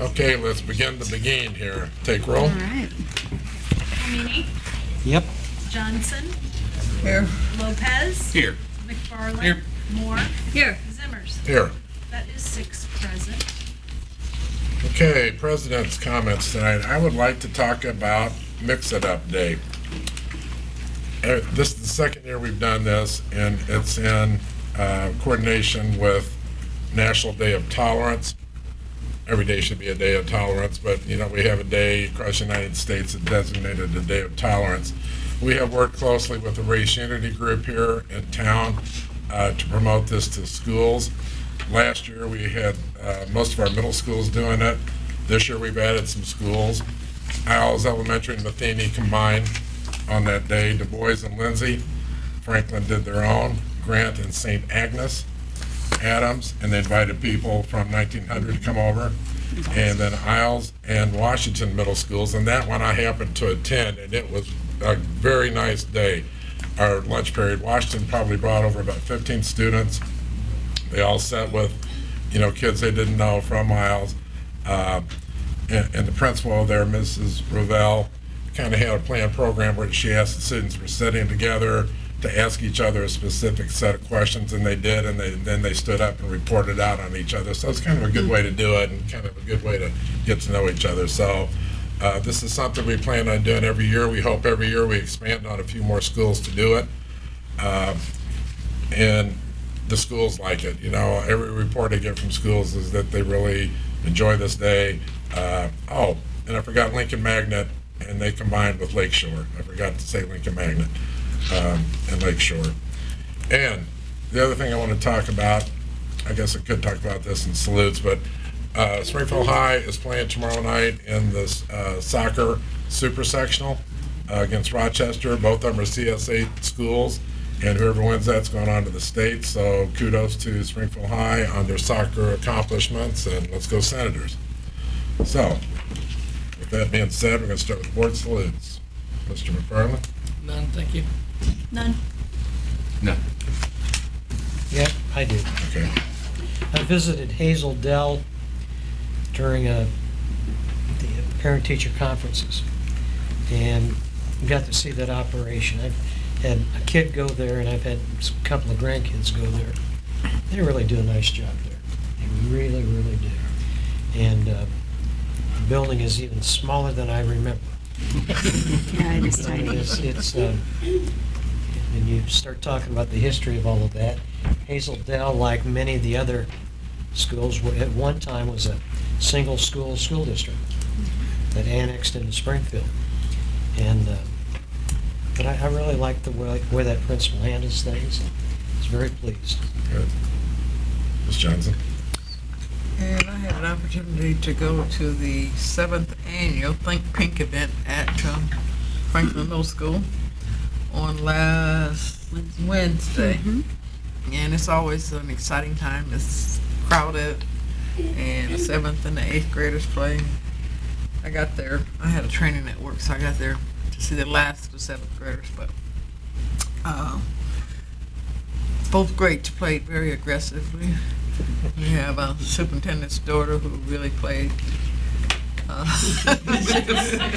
Okay, let's begin the beginning here. Take roll. All right. Meany, Yep. Johnson, Here. Lopez, Here. McFarland, Here. Moore, Here. Zimmers. Here. That is 6 present. Okay, President's Comments tonight. I would like to talk about Mix It Up Day. This is the second year we've done this, and it's in coordination with National Day of Tolerance. Every day should be a day of tolerance, but you know, we have a day across the United States that designated a day of tolerance. We have worked closely with the Race Unity Group here in town to promote this to schools. Last year we had most of our middle schools doing it. This year we've added some schools. Isles Elementary and Matheny combined on that day. Du Bois and Lindsay. Franklin did their own. Grant and St. Agnes. Adams, and they invited people from 1900 to come over. And then Isles and Washington middle schools, and that one I happened to attend, and it was a very nice day. Our lunch period, Washington probably brought over about 15 students. They all sat with, you know, kids they didn't know from Isles. And the principal there, Mrs. Ravel, kind of had a planned program where she asked the students were sitting together to ask each other a specific set of questions, and they did, and then they stood up and reported out on each other. So it's kind of a good way to do it, and kind of a good way to get to know each other. So this is something we plan on doing every year. We hope every year we expand on a few more schools to do it. And the schools like it. You know, every report I get from schools is that they really enjoy this day. Oh, and I forgot Lincoln Magnet, and they combined with Lakeshore. I forgot to say Lincoln Magnet. And Lakeshore. And the other thing I want to talk about, I guess I could talk about this in salutes, but Springfield High is playing tomorrow night in this soccer super sectional against Rochester. Both of them are CS8 schools, and whoever wins that's going on to the state. So kudos to Springfield High on their soccer accomplishments, and let's go Senators. So, with that being said, we're going to start with board salutes. Mr. McFarland? None, thank you. None. No. Yep, I do. Okay. I visited Hazel Dell during the parent-teacher conferences and got to see that operation. I've had a kid go there, and I've had a couple of grandkids go there. They really do a nice job there. They really, really do. And the building is even smaller than I remember. Yeah, it is tiny. It's and you start talking about the history of all of that. Hazel Dell, like many of the other schools, at one time was a single school district that annexed into Springfield. And but I really like the way that principal handles things. I was very pleased. Good. Ms. Johnson? And I had an opportunity to go to the 7th annual Think Pink event at Franklin Middle School on last Wednesday. Mm-hmm. And it's always an exciting time. It's crowded, and the 7th and the 8th graders play. I got there. I had a training at work, so I got there to see the last of the 7th graders. But both grades played very aggressively. We have a superintendent's daughter who really played.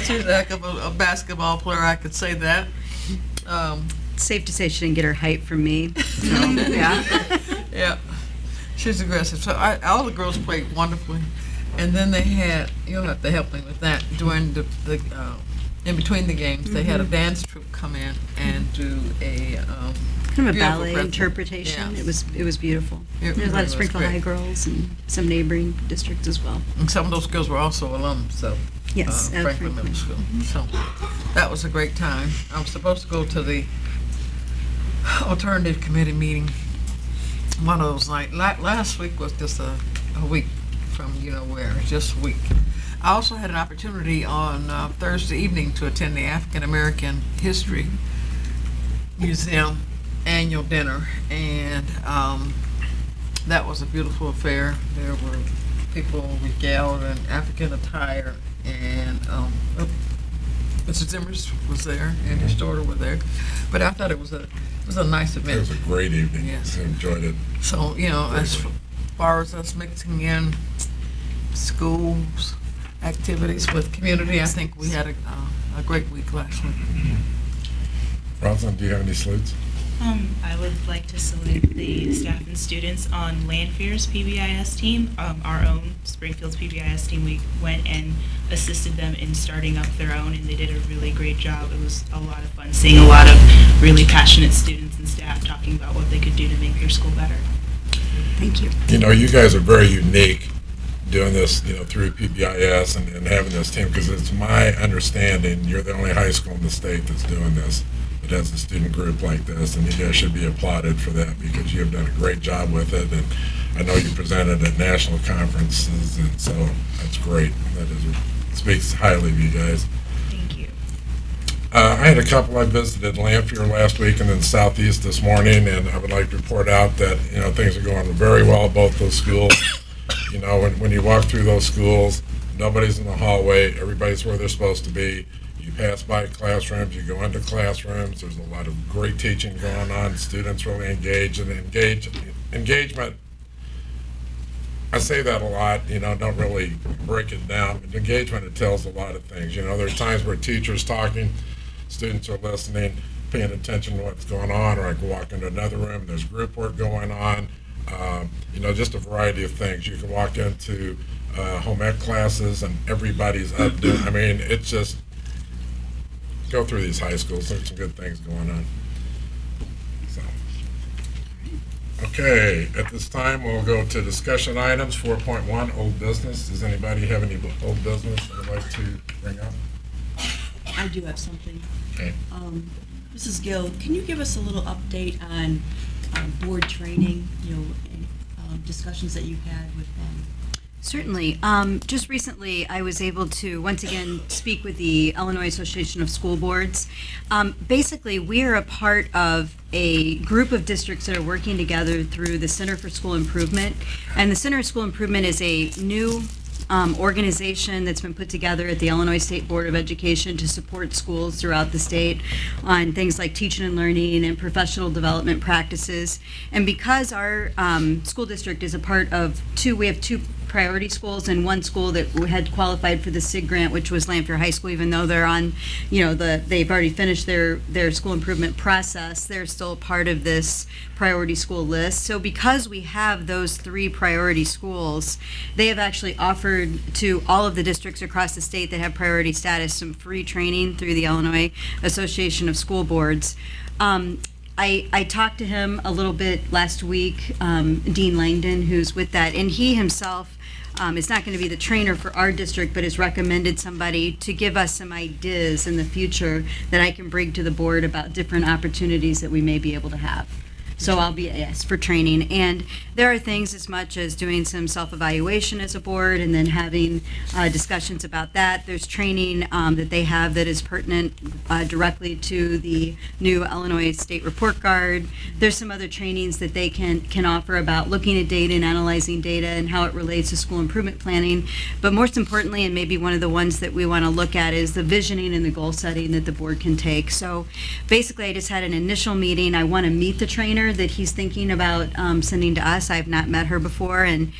She's a heck of a basketball player, I could say that. Safe to say she didn't get her height from me. So, yeah. Yeah, she's aggressive. So all the girls played wonderfully. And then they had, you'll have to help me with that, during the in between the games, they had a dance troupe come in and do a Kind of a beautiful ballet present. interpretation. Yeah. It was beautiful. It There's a lot really of was Springfield great. High girls and some neighboring districts as well. And some of those girls were also alums, so. Yes, at Franklin Middle School. So that was a great time. I was supposed to go to the alternative committee meeting one of those nights. Last week was just a week from you know where, just a week. I also had an opportunity on Thursday evening to attend the African American History Museum annual dinner, and that was a beautiful affair. There were people regaled in African attire, and Mr. Zimmers was there, and his daughter were there. But I thought it was a nice It event. was a great evening. Yes. I enjoyed it. So, you know, as far as us mixing in schools, activities with community. I think we had a great week last week. Rosalind, do you have any salutes? I would like to salute the staff and students on Lanfear's PBIS team, our own Springfield's PBIS team. We went and assisted them in starting up their own, and they did a really great job. It was a lot of fun seeing a lot of really passionate students and staff talking about what they could do to make their school better. Thank you. You know, you guys are very unique doing this, you know, through PBIS and having this team, because it's my understanding you're the only high school in the state that's doing this. It has a student group like this, and you guys should be applauded for that because you have done a great job with it. And I know you presented at national conferences, and so that's great. Speaks highly of you guys. Thank you. I had a couple. I visited Lanphier last week and then Southeast this morning, and I would like to report out that, you know, things are going very well at both those schools. You know, when you walk through those schools, nobody's in the hallway. Everybody's where they're supposed to be. You pass by classrooms, you go into classrooms, there's a lot of great teaching going on, students really engage, and engagement, I say that a lot, you know, don't really break it down, but engagement, it tells a lot of things. You know, there are times where teachers talking, students are listening, paying attention to what's going on, or I can walk into another room, there's group work going on, you know, just a variety of things. You can walk into home ec classes and everybody's up doing, I mean, it's just, go through these high schools, there's some good things going on. So, okay, at this time, we'll go to discussion items, 4.1, old business. Does anybody have any old business they'd like to bring up? I do have something. Okay. Mrs. Gill, can you give us a little update on board training, you know, and discussions that you've had with them? Certainly. Just recently, I was able to, once again, speak with the Illinois Association of School Boards. Basically, we are a part of a group of districts that are working together through the Center for School Improvement. And the Center for School Improvement is a new organization that's been put together at the Illinois State Board of Education to support schools throughout the state on things like teaching and learning and professional development practices. And because our school district is a part of we have two priority schools and one school that had qualified for the SIG grant, which was Lanphier High School, even though they're on, you know, they've already finished their school improvement process, they're still part of this priority school list. So because we have those three priority schools, they have actually offered to all of the districts across the state that have priority status some free training through the Illinois Association of School Boards. I talked to him a little bit last week, Dean Langdon, who's with that, and he himself is not going to be the trainer for our district, but has recommended somebody to give us some ideas in the future that I can bring to the board about different opportunities that we may be able to have. So I'll be, yes, for training. And there are things as much as doing some self-evaluation as a board and then having discussions about that. There's training that they have that is pertinent directly to the new Illinois State Report Card. There's some other trainings that they can offer about looking at data and analyzing data and how it relates to school improvement planning. But most importantly, and maybe one of the ones that we want to look at, is the visioning and the goal setting that the board can take. So basically, I just had an initial meeting. I want to meet the trainer that he's thinking about sending to us. I've not met her before, and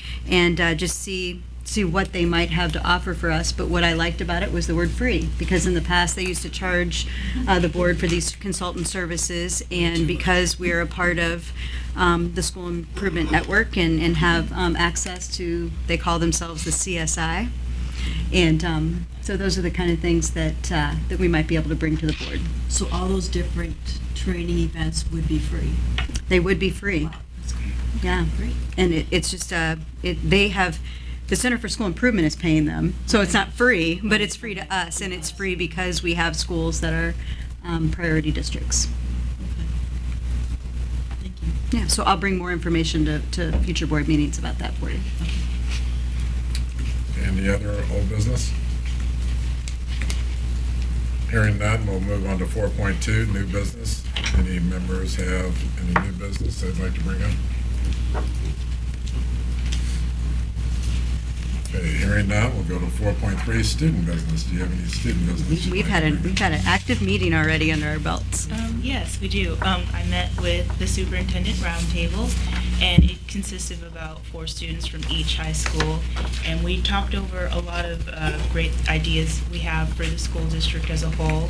just see what they might have to offer for us. But what I liked about it was the word free, because in the past they used to charge the board for these consultant services, and because we're a part of the School Improvement Network and have access to, they call themselves the CSI, and so those are the kind of things that we might be able to bring to the board. So all those different training events would be free? They would be free. Wow, that's great. Yeah, Great. and it's just they have, the Center for School Improvement is paying them, so it's not free, but it's free to us, and it's free because we have schools that are priority districts. Okay. Thank you. Yeah, so I'll bring more information to future board meetings about that for you. Any other old business? Hearing none, we'll move on to 4.2, new business. Any members have any new business they'd like to bring up? Okay, hearing none, we'll go to 4.3, student business. Do you have any student business? you'd We've like had to bring up? an active meeting already under our belts. Yes, we do. I met with the Superintendent Roundtable, and it consists of about 4 students from each high school. And we talked over a lot of great ideas we have for the school district as a whole.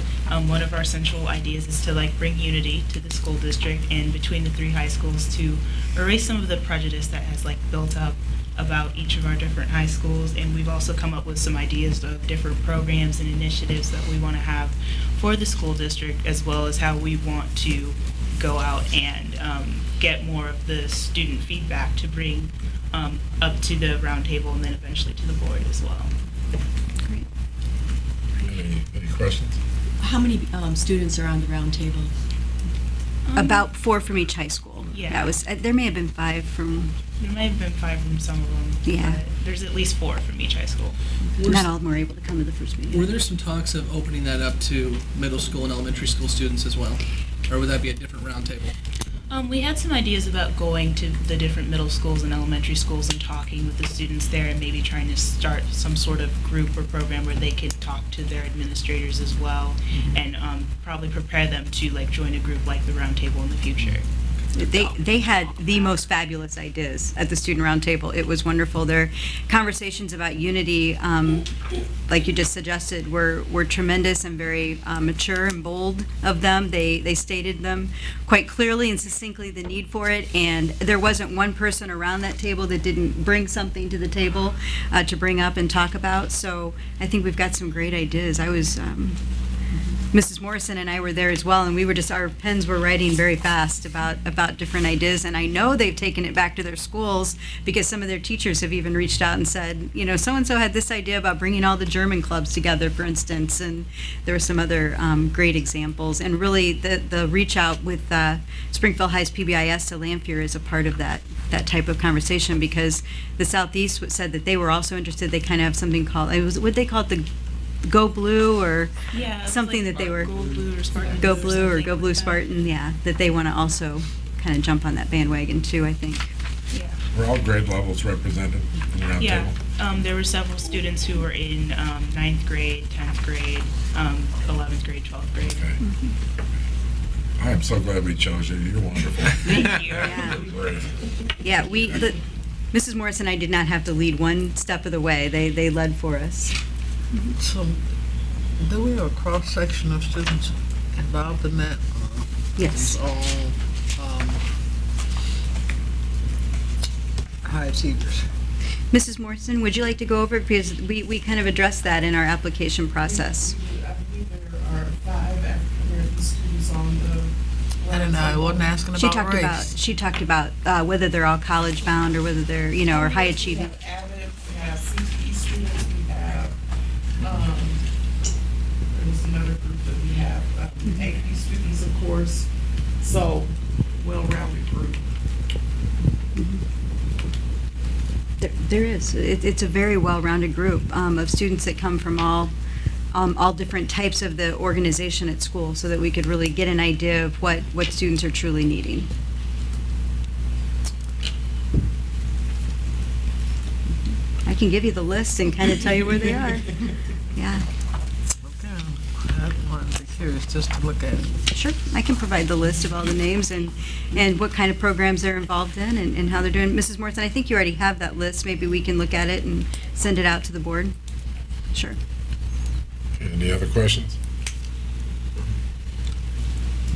One of our central ideas is to bring unity to the school district and between the 3 high schools to erase some of the prejudice that has built up about each of our different high schools. And we've also come up with some ideas of different programs and initiatives that we want to have for the school district, as well as how we want to go out and get more of the student feedback to bring up to the roundtable and then eventually to the board as well. Great. Any questions? How many students are on the roundtable? About 4 from each high school. Yeah. That was, there may have been 5 from, There might have been 5 from some of them. Yeah. But there's at least 4 from each high school. not all of them were able to come to the first meeting. Were there some talks of opening that up to middle school and elementary school students as well? Or would that be a different roundtable? We had some ideas about going to the different middle schools and elementary schools and talking with the students there and maybe trying to start some sort of group or program where they could talk to their administrators as well and probably prepare them to join a group like the Roundtable in the future. They had the most fabulous ideas at the student roundtable. It was wonderful. Their conversations about unity, like you just suggested, were tremendous and very mature and bold of them. They stated them quite clearly and succinctly, the need for it, and there wasn't one person around that table that didn't bring something to the table to bring up and talk about. So I think we've got some great ideas. I was Mrs. Morrison and I were there as well, and we were our pens were writing very fast about different ideas, and I know they've taken it back to their schools because some of their teachers have even reached out and said, so-and-so had this idea about bringing all the German clubs together, for instance, and there were some other great examples, and really the reach out with Springfield High's PBIS to Lanphier is a part of that type of conversation because the Southeast said that they were also interested. They kind of have something called, what they call it, the Go Blue or something that they were Go Blue or Spartan. Go Blue or something Go like Blue that. Spartan, yeah, that they want to also kind of jump on that bandwagon too, I think. Yeah. Were all grade levels represented in the roundtable? Yeah, there were several students who were in 9th grade, 10th grade, 11th grade, 12th grade. Okay. I am so glad we chose you. You're wonderful. Thank you. Yeah. Great. Yeah, Mrs. Morris and I did not have to lead one step of the way. They led for us. So, do we have a cross-section of students involved in that? Yes. It's all high achievers. Mrs. Morrison, would you like to go over it? Because we kind of addressed that in our application process. I believe there are 5 African-American students on the. And I wasn't asking She about race. talked about whether they're all college bound or whether they're, or high achieving. We have AVID, we have CTE students, we have, there's another group that we have, AP students, of course, so well-rounded group. There is. It's a very well-rounded group of students that come from all different types of the organization at school so that we could really get an idea of what students are truly needing. I can give you the list and kind of tell you where they are. Yeah, Okay, I wanted to be curious just to look at it. sure. I can provide the list of all the names and what kind of programs they're involved in and how they're doing. Mrs. Morrison, I think you already have that list. Maybe we can look at it and send it out to the board. Sure. Okay, any other questions?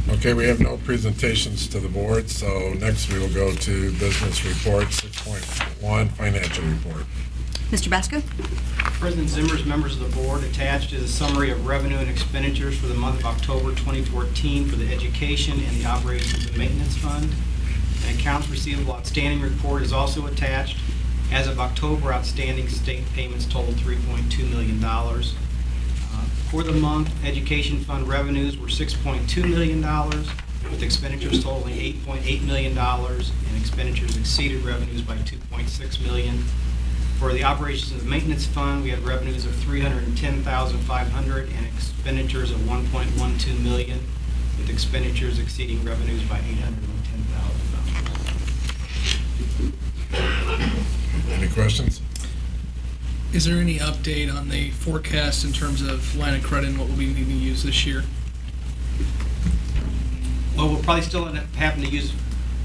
Okay, we have no presentations to the board, so next we will go to business report 6.1, financial report. Mr. Basco? President Zimmer's members of the board, attached is a summary of revenue and expenditures for the month of October 2014 for the education and the operations and maintenance fund. An accounts receivable outstanding report is also attached. As of October, outstanding state payments totaled $3.2 million. For the month, education fund revenues were $6.2 million, with expenditures totaling $8.8 million, and expenditures exceeded revenues by $2.6 million. For the operations and maintenance fund, we had revenues of $310,500 and expenditures of $1.12 million, with expenditures exceeding revenues by $810,000. Any questions? Is there any update on the forecast in terms of line of credit and what we'll be needing to use this year? Well, we'll probably still end up having to use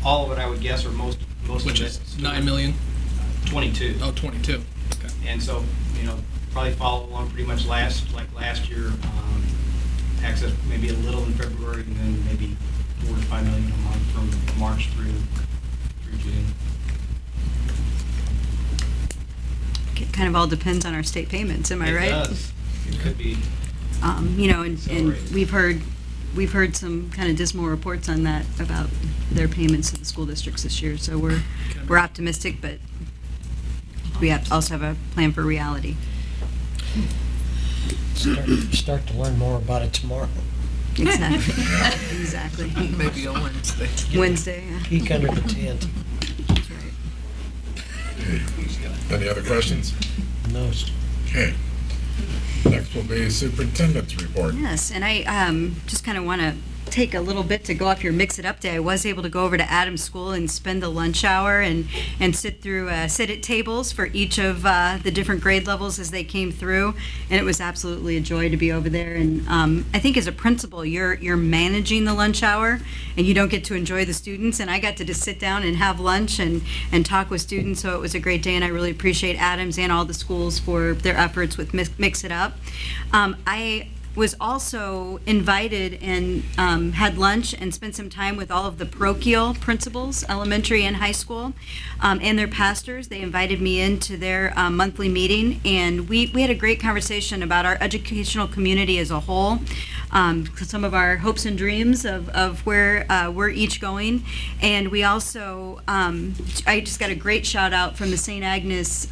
all of it, I would guess, or most most Which of is it. 9 million? 22. Oh, 22. Okay. And so, probably follow along pretty much last year, access maybe a little in February and then maybe 4 to 5 million a month from March through June. It kind of all depends on our state payments, am I right? It does. It could be. And Accelerated. we've heard some kind of dismal reports on that about their payments to the school districts this year. So we're optimistic, but we also have a plan for reality. Start to learn more about it tomorrow. Exactly. Exactly. Maybe on Wednesday. Wednesday. Yeah. Peek under the tent. That's right. Any other questions? No, Okay. Next will be Superintendent's Report. Yes, and I just kind of want to take a little bit to go off your Mix It Up Day. I was able to go over to Adams School and spend the lunch hour and sit at tables for each of the different grade levels as they came through, and it was absolutely a joy to be over there. And I think as a principal, you're managing the lunch hour, and you don't get to enjoy the students. And I got to just sit down and have lunch and talk with students, so it was a great day, and I really appreciate Adams and all the schools for their efforts with Mix It Up. I was also invited and had lunch and spent some time with all of the parochial principals, elementary and high school, and their pastors. They invited me into their monthly meeting, and we had a great conversation about our educational community as a whole, some of our hopes and dreams of where we're each going. And we also, I just got a great shout out from the St. Agnes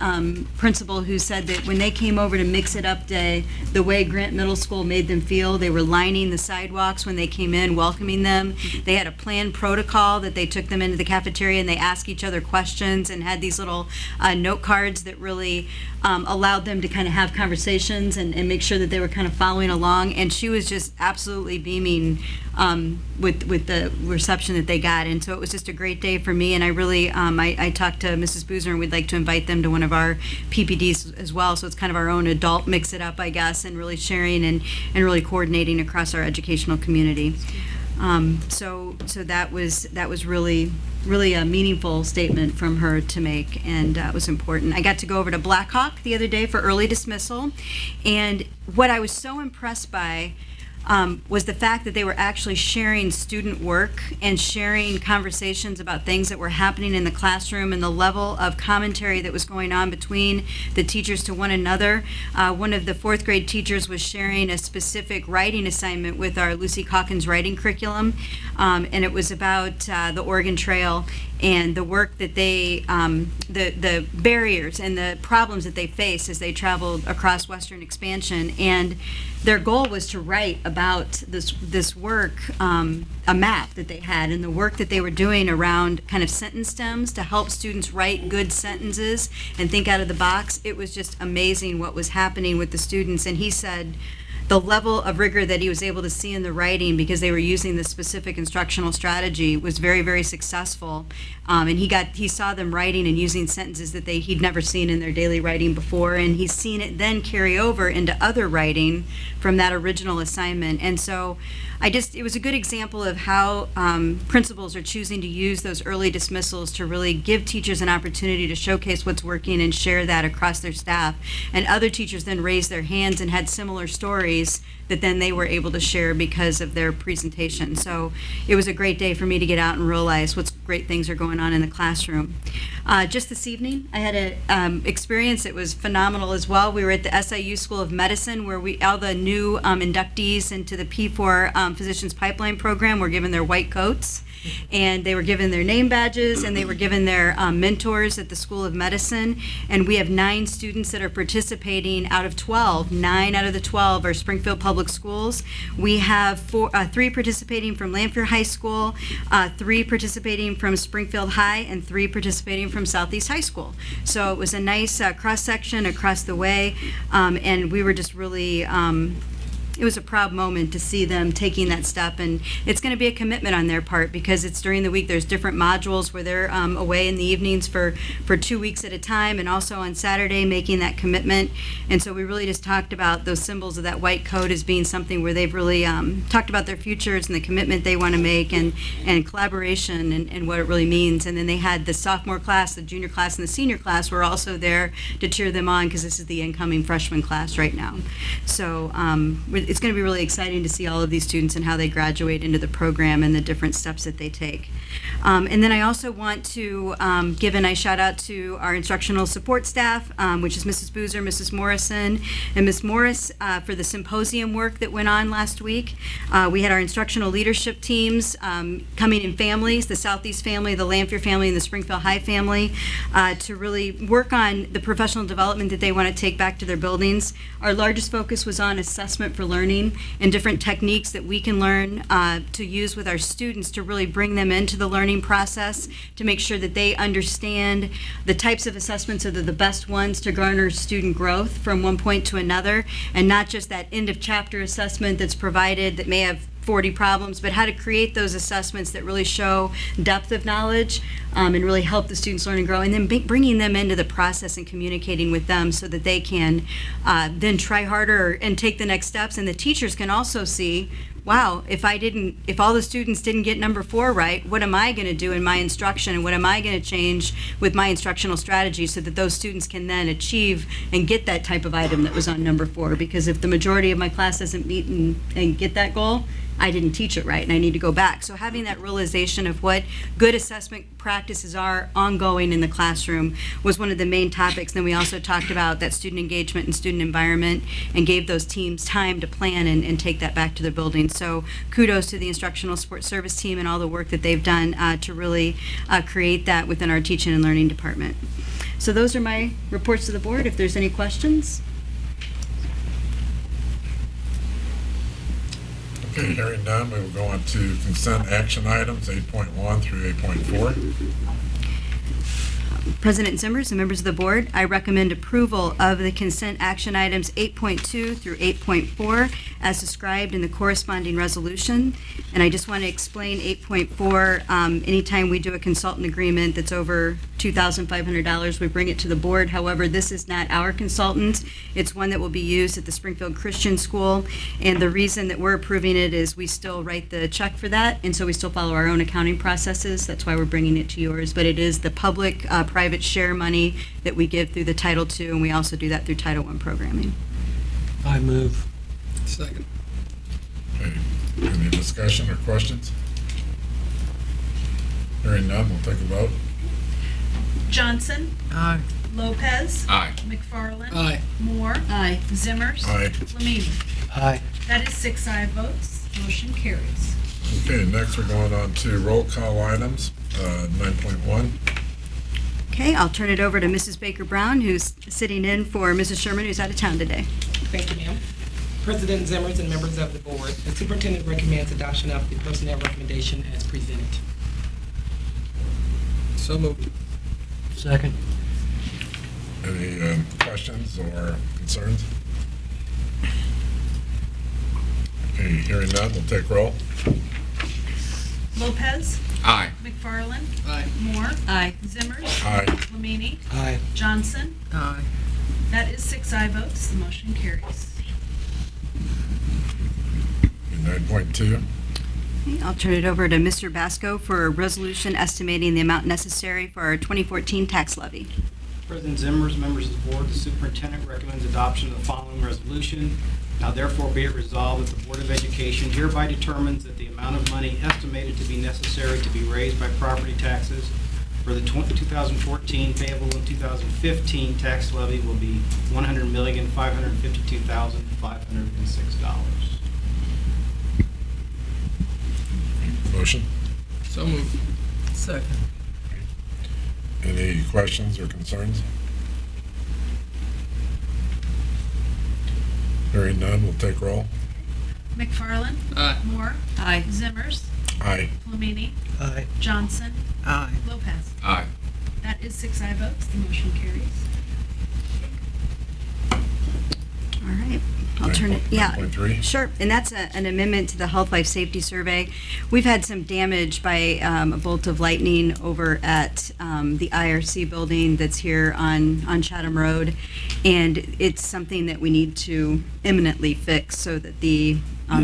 principal who said that when they came over to Mix It Up Day, the way Grant Middle School made them feel, they were lining the sidewalks when they came in, welcoming them. They had a planned protocol that they took them into the cafeteria and they asked each other questions and had these little note cards that really allowed them to kind of have conversations and make sure that they were kind of following along. And she was just absolutely beaming with the reception that they got. And so it was just a great day for me. And I really, I talked to Mrs. Boozer, and we'd like to invite them to one of our PPDs as well. So it's kind of our own adult Mix It Up, I guess, and really sharing and really coordinating across our educational community. So that was really a meaningful statement from her to make, and it was important. I got to go over to Blackhawk the other day for early dismissal, and what I was so impressed by was the fact that they were actually sharing student work and sharing conversations about things that were happening in the classroom and the level of commentary that was going on between the teachers to one another. One of the fourth grade teachers was sharing a specific writing assignment with our Lucy Calkins writing curriculum, and it was about the Oregon Trail and the work that they, the barriers and the problems that they face as they traveled across Western expansion. And their goal was to write about this work, a map that they had, and the work that they were doing around kind of sentence stems to help students write good sentences and think out of the box. It was just amazing what was happening with the students. And he said the level of rigor that he was able to see in the writing, because they were using this specific instructional strategy, was very, very successful. And he saw them writing and using sentences that he'd never seen in their daily writing before, and he's seen it then carry over into other writing from that original assignment. And so it was a good example of how principals are choosing to use those early dismissals to really give teachers an opportunity to showcase what's working and share that across their staff. And other teachers then raised their hands and had similar stories that then they were able to share because of their presentation. So it was a great day for me to get out and realize what great things are going on in the classroom. Just this evening, I had an experience that was phenomenal as well. We were at the SIU School of Medicine, where all the new inductees into the P4 Physicians Pipeline Program were given their white coats. And they were given their name badges, and they were given their mentors at the School of Medicine. And we have 9 students that are participating out of 12. 9 out of the 12 are Springfield Public Schools. We have 3 participating from Lanphier High School, 3 participating from Springfield High, and 3 participating from Southeast High School. So it was a nice cross-section across the way, and we were just really it was a proud moment to see them taking that step, and it's going to be a commitment on their part because it's during the week. There's different modules where they're away in the evenings for 2 weeks at a time, and also on Saturday making that commitment. And so we really just talked about those symbols of that white coat as being something where they've really talked about their futures and the commitment they want to make, and collaboration and what it really means. And then they had the sophomore class, the junior class, and the senior class were also there to cheer them on because this is the incoming freshman class right now. So it's going to be really exciting to see all of these students and how they graduate into the program and the different steps that they take. And then I also want to give a nice shout out to our instructional support staff, which is Mrs. Boozer, Mrs. Morrison, and Ms. Morris for the symposium work that went on last week. We had our instructional leadership teams coming in families, the Southeast family, the Lanphier family, and the Springfield High family, to really work on the professional development that they want to take back to their buildings. Our largest focus was on assessment for learning and different techniques that we can learn to use with our students to really bring them into the learning process, to make sure that they understand the types of assessments that are the best ones to garner student growth from one point to another, and not just that end of chapter assessment that's provided that may have 40 problems, but how to create those assessments that really show depth of knowledge and really help the students learn and grow, and then bringing them into the process and communicating with them so that they can then try harder and take the next steps. And the teachers can also see, wow, if all the students didn't get number 4 right, what am I going to do in my instruction, and what am I going to change with my instructional strategy so that those students can then achieve and get that type of item that was on number 4? Because if the majority of my class doesn't meet and get that goal, I didn't teach it right, and I need to go back. So having that realization of what good assessment practices are ongoing in the classroom was one of the main topics. Then we also talked about that student engagement and student environment, and gave those teams time to plan and take that back to their building. So kudos to the instructional support service team and all the work that they've done to really create that within our teaching and learning department. So those are my reports to the board. If there's any questions. Okay, hearing none, we will go on to consent action items 8.1 through 8.4. President Zimmers and members of the board, I recommend approval of the consent action items 8.2 through 8.4 as described in the corresponding resolution. And I just want to explain 8.4, anytime we do a consultant agreement that's over $2,500, we bring it to the board. However, this is not our consultant. It's one that will be used at the Springfield Christian School. And the reason that we're approving it is we still write the check for that, and so we still follow our own accounting processes. That's why we're bringing it to yours. But it is the public private share money that we give through the Title II, and we also do that through Title I programming. I move. Second. Okay, any discussion or questions? Hearing none, we'll take a vote. Johnson, Aye. Lopez, Aye. McFarland, Aye. Moore, Aye. Zimmers, Aye. Flamini. Aye. That is 6 aye votes. Motion carries. Okay, next we're going on to roll call items, 9.1. Okay, I'll turn it over to Mrs. Baker Brown, who's sitting in for Mrs. Sherman, who's out of town today. Thank you, ma'am. President Zimmers and members of the board, the superintendent recommends adoption of the personnel recommendation as presented. So moved. Second. Any questions or concerns? Okay, hearing none, we'll take roll. Lopez, Aye. McFarland, Aye. Moore, Aye. Zimmers, Aye. Flamini, Aye. Johnson. Aye. That is 6 aye votes. The motion carries. 9.2. Okay, I'll turn it over to Mr. Basco for a resolution estimating the amount necessary for our 2014 tax levy. President Zimmers, members of the board, the superintendent recommends adoption of the following resolution. Now therefore be it resolved that the Board of Education hereby determines that the amount of money estimated to be necessary to be raised by property taxes for the 2014 payable in 2015 tax levy will be $100,552,506. Motion? So moved. Second. Any questions or concerns? Hearing none, we'll take roll. McFarland, Aye. Moore, Aye. Zimmers, Aye. Flamini, Aye. Johnson, Aye. Lopez. Aye. That is 6 aye votes. The motion carries. All right. I'll turn it, yeah. 9.3. Sure, and that's an amendment to the Health Life Safety Survey. We've had some damage by a bolt of lightning over at the IRC building that's here on Chatham Road, and it's something that we need to imminently fix so that the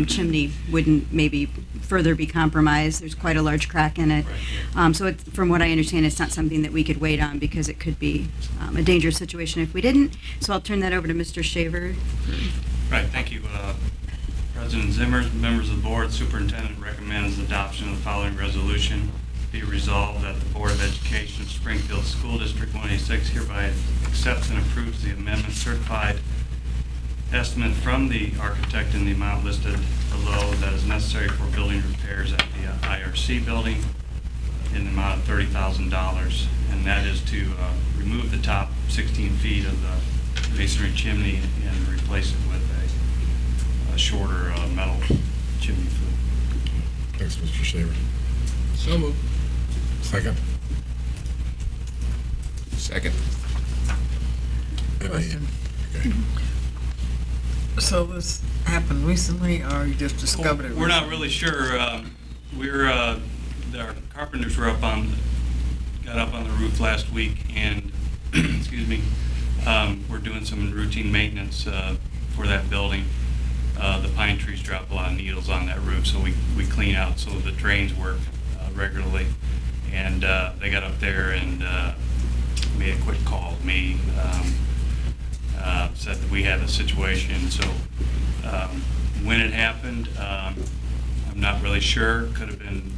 chimney wouldn't maybe further be compromised. There's quite a large crack in it. So it's, from what I understand, it's not something that we could wait on because it could be a dangerous situation if we didn't. So I'll turn that over to Mr. Shaver. Right, thank you. President Zimmer, members of the board, superintendent recommends adoption of the following resolution. Be resolved that the Board of Education of Springfield School District 186 hereby accepts and approves the amendment certified estimate from the architect in the amount listed below that is necessary for building repairs at the IRC building in the amount of $30,000, and that is to remove the top 16 feet of the masonry chimney and replace it with a shorter metal chimney flue. Thanks, Mr. Shaver. So moved. Second? Second. Any- Question. Okay. So this happened recently, or you just discovered it? We're not recently? really sure. Our carpenters got up on the roof last week, and excuse me, we're doing some routine maintenance for that building. The pine trees drop a lot of needles on that roof, so we clean out so the drains work regularly. And they got up there and made a quick call to me. Said that we had a situation. So when it happened, I'm not really sure. Could have been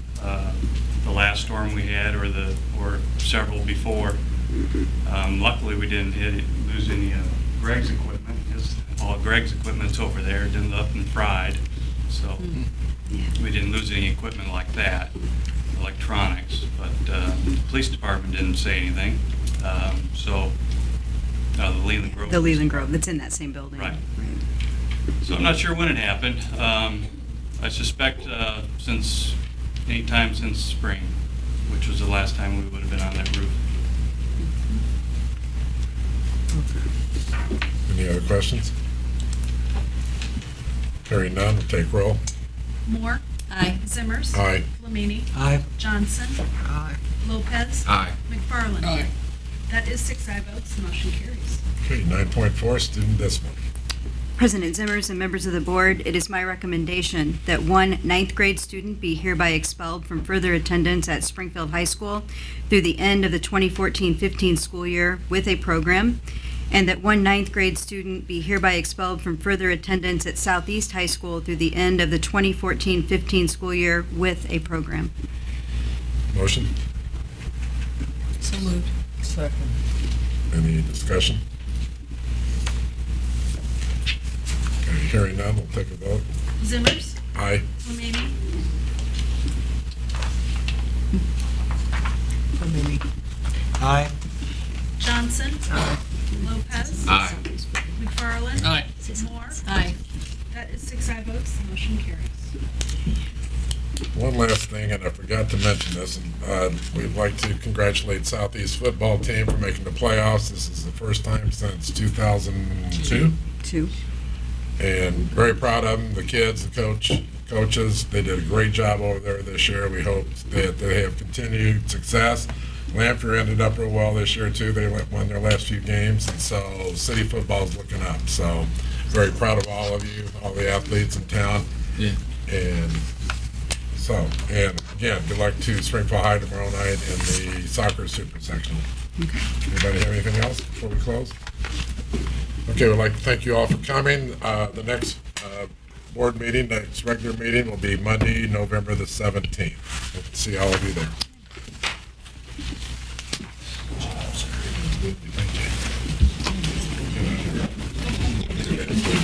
the last storm we had, or several before. Luckily, we didn't lose any of Greg's equipment. All Greg's equipment's over there, didn't up and fried. So we didn't lose any equipment like that, electronics. But the police department didn't say anything. The Leland Grove. The Leland Grove, that's in that same building. Right. So I'm not sure when it happened. I suspect anytime since spring, which was the last time we would have been on that roof. Any other questions? Hearing none, we'll take roll. Moore. Aye. Zimmers. Aye. Flamini. Aye. Johnson. Aye. Lopez. Aye. McFarland. Aye. That is 6 aye votes, the motion carries. Okay, 9.4, student discipline. President Zimmers and members of the board, it is my recommendation that one ninth grade student be hereby expelled from further attendance at Springfield High School through the end of the 2014-15 school year with a program, and that one ninth grade student be hereby expelled from further attendance at Southeast High School through the end of the 2014-15 school year with a program. Motion? So moved. Second. Any discussion? Okay, hearing none, we'll take a vote. Zimmers. Aye. Flamini. Flamini. Aye. Johnson. Aye. Lopez. Aye. McFarland. Aye. Moore. Aye. That is 6 aye votes, the motion carries. One last thing, and I forgot to mention this, and we'd like to congratulate Southeast football team for making the playoffs. This is the first time since 2002. Two. And very proud of them, the kids, the coaches. They did a great job over there this year. We hope that they have continued success. Lanphier ended up real well this year, too. They won their last few games, and so city football's looking up. So very proud of all of you, all the athletes in town. Yeah. And again, good luck to Springfield High tomorrow night in the soccer super sectional. Anybody have anything else before we close? Okay, we'd like to thank you all for coming. The next board meeting, next regular meeting will be Monday, November the 17th. Hope to see all of you there.